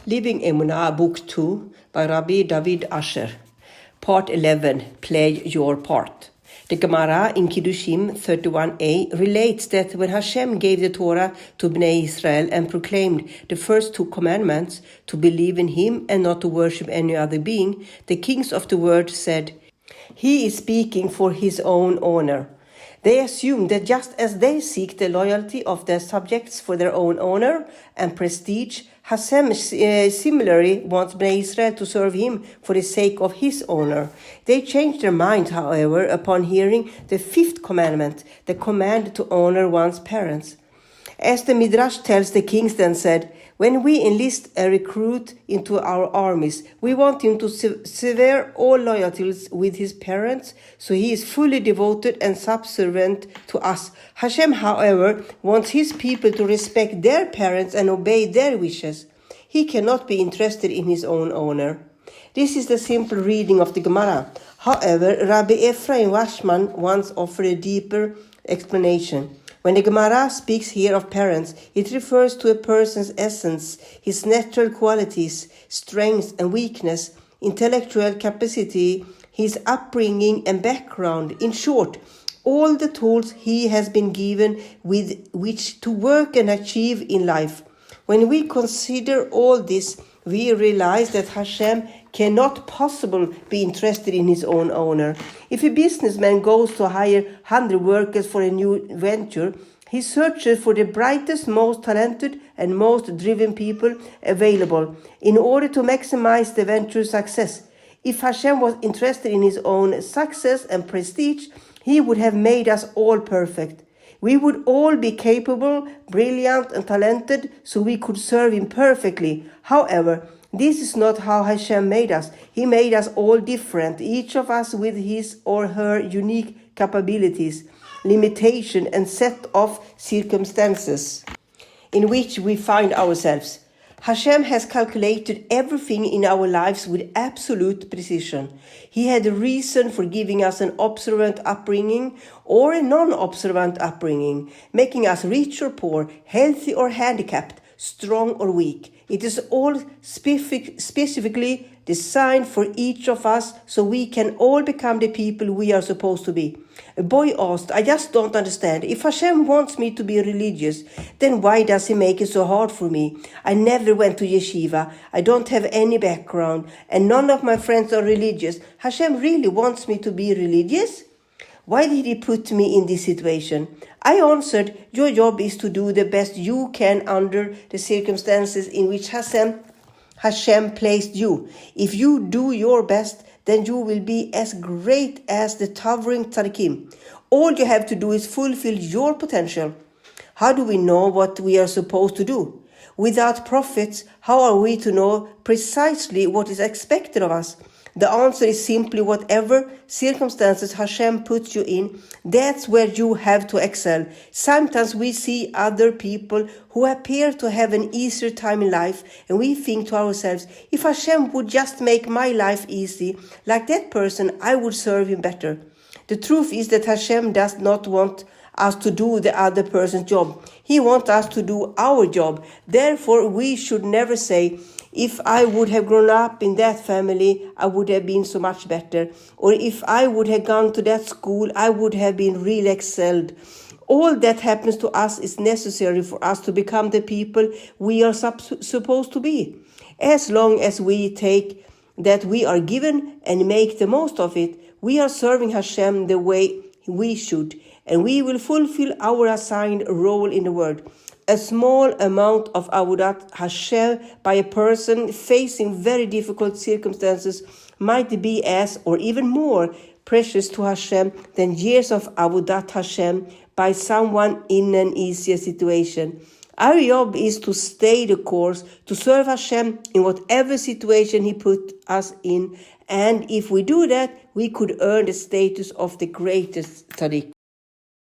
LivingEmunah, Book 2, by Rabbi David Asher. Part 11, Play Your Part. The Gemara in Kiddushim 31a relates that when Hashem gave the Torah to Bnei Israel and proclaimed the first two commandments, to believe in Him and not to worship any other being, the kings of the world said, "He is speaking for His own honor." They assume that just as they seek the loyalty of their subjects for their own honor and prestige, Hashem similarly wants Bnei Israel to serve Him for the sake of His honor. They change their mind, however, upon hearing the fifth commandment, the command to honor one's parents. As the Midrash tells, the kings then said, "When we enlist a recruit into our armies, we want him to sever all loyalties with his parents, so he is fully devoted and subservient to us." Hashem, however, wants His people to respect their parents and obey their wishes. He cannot be interested in His own honor. This is the simple reading of the Gemara. However, Rabbi Ephraim Washman once offered a deeper explanation. When the Gemara speaks here of parents, it refers to a person's essence, his natural qualities, strengths and weakness, intellectual capacity, his upbringing and background. In short, all the tools he has been given with which to work and achieve in life. When we consider all this, we realize that Hashem cannot possibly be interested in His own honor. If a businessman goes to hire 100 workers for a new venture, he searches for the brightest, most talented, and most driven people available in order to maximize the venture's success. If Hashem was interested in His own success and prestige, He would have made us all perfect. We would all be capable, brilliant, and talented, so we could serve Him perfectly. However, this is not how Hashem made us. He made us all different, each of us with his or her unique capabilities, limitation, and set of circumstances in which we find ourselves. Hashem has calculated everything in our lives with absolute precision. He had a reason for giving us an observant upbringing or a non-observant upbringing, making us rich or poor, healthy or handicapped, strong or weak. It is all specifically designed for each of us so we can all become the people we are supposed to be. A boy asked, "I just don't understand. If Hashem wants me to be religious, then why does He make it so hard for me? I never went to yeshiva. I don't have any background, and none of my friends are religious. Hashem really wants me to be religious? Why did He put me in this situation?" I answered, "Your job is to do the best you can under the circumstances in which Hashem placed you. If you do your best, then you will be as great as the towering tzaddikim. All you have to do is fulfill your potential." How do we know what we are supposed to do? Without prophets, how are we to know precisely what is expected of us? The answer is simply whatever circumstances Hashem puts you in, that's where you have to excel. Sometimes we see other people who appear to have an easier time in life, and we think to ourselves, if Hashem would just make my life easy, like that person, I would serve Him better. The truth is that Hashem does not want us to do the other person's job. He wants us to do our job. Therefore, we should never say, "If I would have grown up in that family, I would have been so much better." Or "If I would have gone to that school, I would have been really excelled." All that happens to us is necessary for us to become the people we are supposed to be. As long as we take that we are given and make the most of it, we are serving Hashem the way we should, and we will fulfill our assigned role in the world. A small amount of avodat Hashem by a person facing very difficult circumstances might be as, or even more, precious to Hashem than years of avodat Hashem by someone in an easier situation. Our job is to stay the course, to serve Hashem in whatever situation He put us in, and if we do that, we could earn the status of the greatest tzaddik.